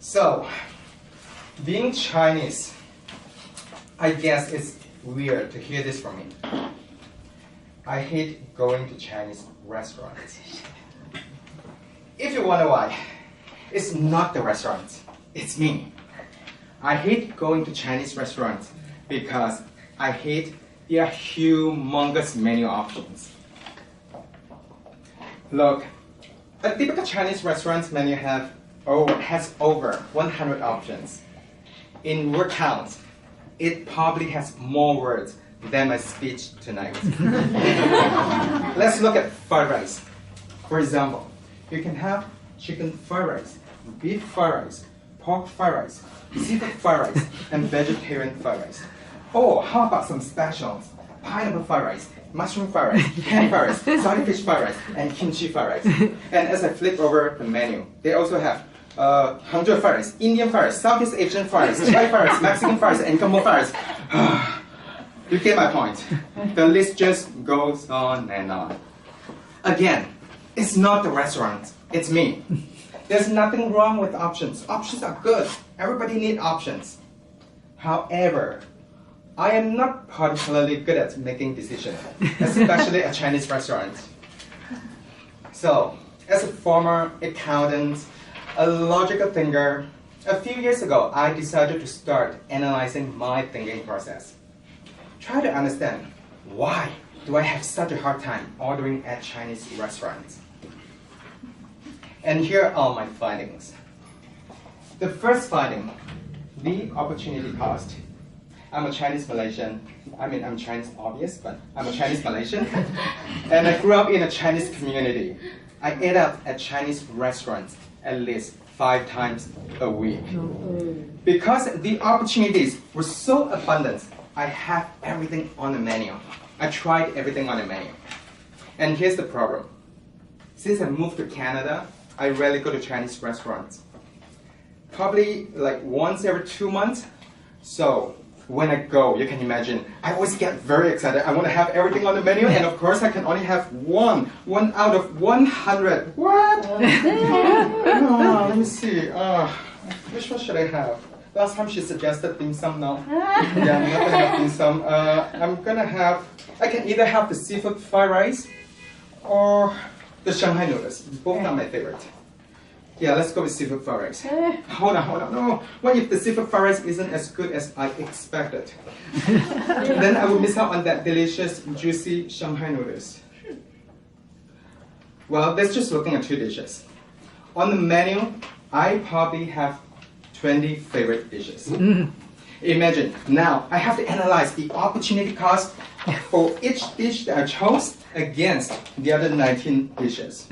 So, being Chinese, I guess it's weird to hear this from me. I hate going to Chinese restaurants. If you wonder why, it's not the restaurants, it's me. I hate going to Chinese restaurants because I hate their humongous menu options. Look, a typical Chinese restaurant menu has over 100 options. In word count, it probably has more words than my speech tonight. Let's look at fried rice. For example, you can have chicken fried rice, beef fried rice, pork fried rice, seafood fried rice, and vegetarian fried rice. Or how about some specials? Pineapple fried rice, mushroom fried rice, ham fried rice, salty fish fried rice, and kimchi fried rice. And as I flip over the menu, they also have Hangzhou fried rice, Indian fried rice, Southeast Asian fried rice, Thai fried rice, Mexican fried rice, and Gumbo fried rice. You get my point. The list just goes on and on. Again, it's not the restaurant, it's me. There's nothing wrong with options. Options are good. Everybody needs options. However, I am not particularly good at making decisions, especially at Chinese restaurants. So, as a former accountant, a logical thinker, a few years ago, I decided to start analyzing my thinking process. Try to understand, why do I have such a hard time ordering at Chinese restaurants? And here are my findings. The first finding, the opportunity cost. I'm a Chinese Malaysian. I'm Chinese obvious, but I'm a Chinese Malaysian. And I grew up in a Chinese community. I ate out at Chinese restaurants at least 5 times a week. Because the opportunities were so abundant, I have everything on the menu. I tried everything on the menu. And here's the problem. Since I moved to Canada, I rarely go to Chinese restaurants. Probably like once every 2 months. So when I go, you can imagine, I always get very excited. I want to have everything on the menu, and of course I can only have one out of 100. What? Let me see. Which one should I have? Last time she suggested dim sum, no? Yeah, I'm not gonna have dim sum. I can either have the seafood fried rice or the Shanghai noodles. Both are my favorite. Yeah, let's go with seafood fried rice. Hold on. No. What if the seafood fried rice isn't as good as I expected? Then I will miss out on that delicious, juicy Shanghai noodles. Well, let's just looking at 2 dishes. On the menu, I probably have 20 favorite dishes. Imagine, now I have to analyze the opportunity cost for each dish that I chose against the other 19 dishes.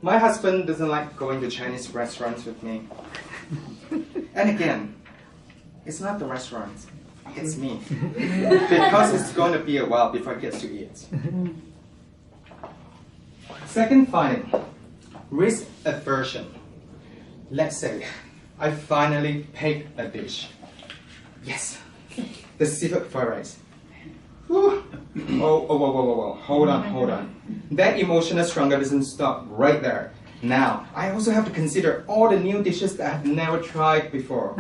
My husband doesn't like going to Chinese restaurants with me. And again, it's not the restaurant, it's me. Because it's going to be a while before I get to eat. Second finding, risk aversion. Let's say I finally picked a dish. Yes, the seafood fried rice. Whew. Oh, hold on. That emotional struggle doesn't stop right there. Now, I also have to consider all the new dishes that I've never tried before.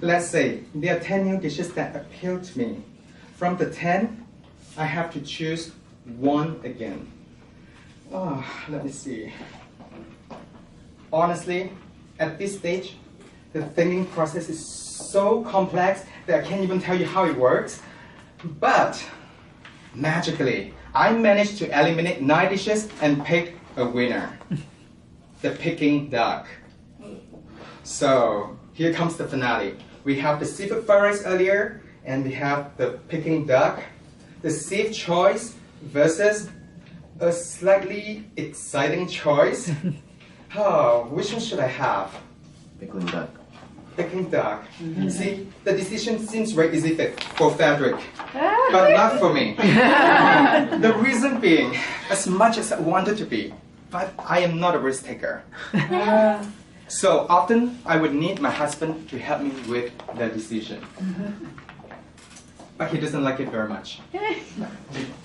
Let's say there are 10 new dishes that appeal to me. From the 10, I have to choose one again. Let me see. Honestly, at this stage, the thinking process is so complex that I can't even tell you how it works. But magically, I managed to eliminate 9 dishes and pick a winner. The Peking duck. So here comes the finale. We have the seafood fried rice earlier, and we have the Peking duck. The safe choice versus a slightly exciting choice. Which one should I have? Peking duck. Peking duck. See, the decision seems very easy for Frederick, but not for me. The reason being, as much as I wanted to be, but I am not a risk taker. So often, I would need my husband to help me with the decision. But he doesn't like it very much.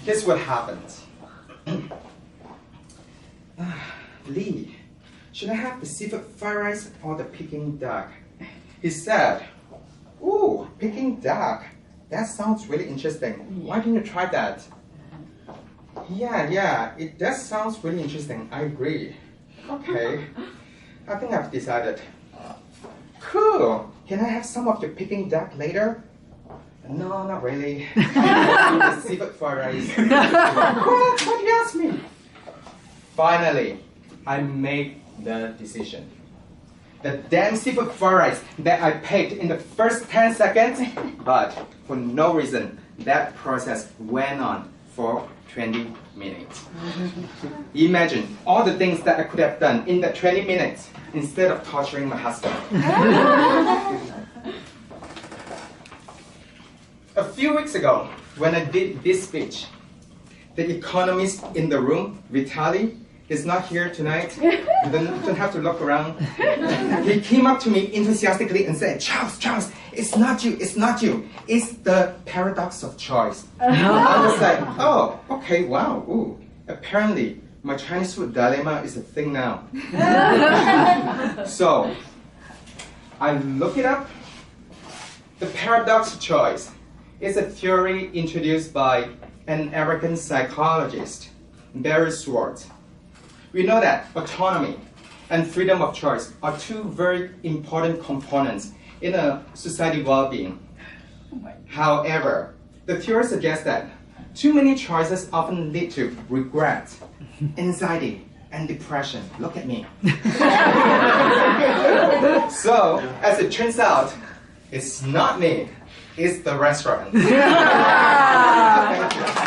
Here's what happens. Lee, should I have the seafood fried rice or the Peking duck? He said, ooh, Peking duck. That sounds really interesting. Why don't you try that? Yeah, it does sound really interesting. I agree. Okay, I think I've decided. Cool. Can I have some of your Peking duck later? No, not really. I want the seafood fried rice. What? Why do you ask me? Finally, I made the decision. The damn seafood fried rice that I paid in the first 10 seconds, but for no reason, that process went on for 20 minutes. Imagine all the things that I could have done in that 20 minutes instead of torturing my husband. A few weeks ago, when I did this speech, the economist in the room, Vitaly, is not here tonight. You don't have to look around. He came up to me enthusiastically and said, Charles, it's not you. It's the paradox of choice. I was like, oh, okay, wow, ooh. Apparently, my Chinese food dilemma is a thing now. So, I look it up. The paradox of choice is a theory introduced by an American psychologist, Barry Schwartz. We know that autonomy and freedom of choice are two very important components in a society well-being. However, the theory suggests that too many choices often lead to regret, anxiety, and depression. Look at me. So, as it turns out, it's not me, it's the restaurant. Thank you.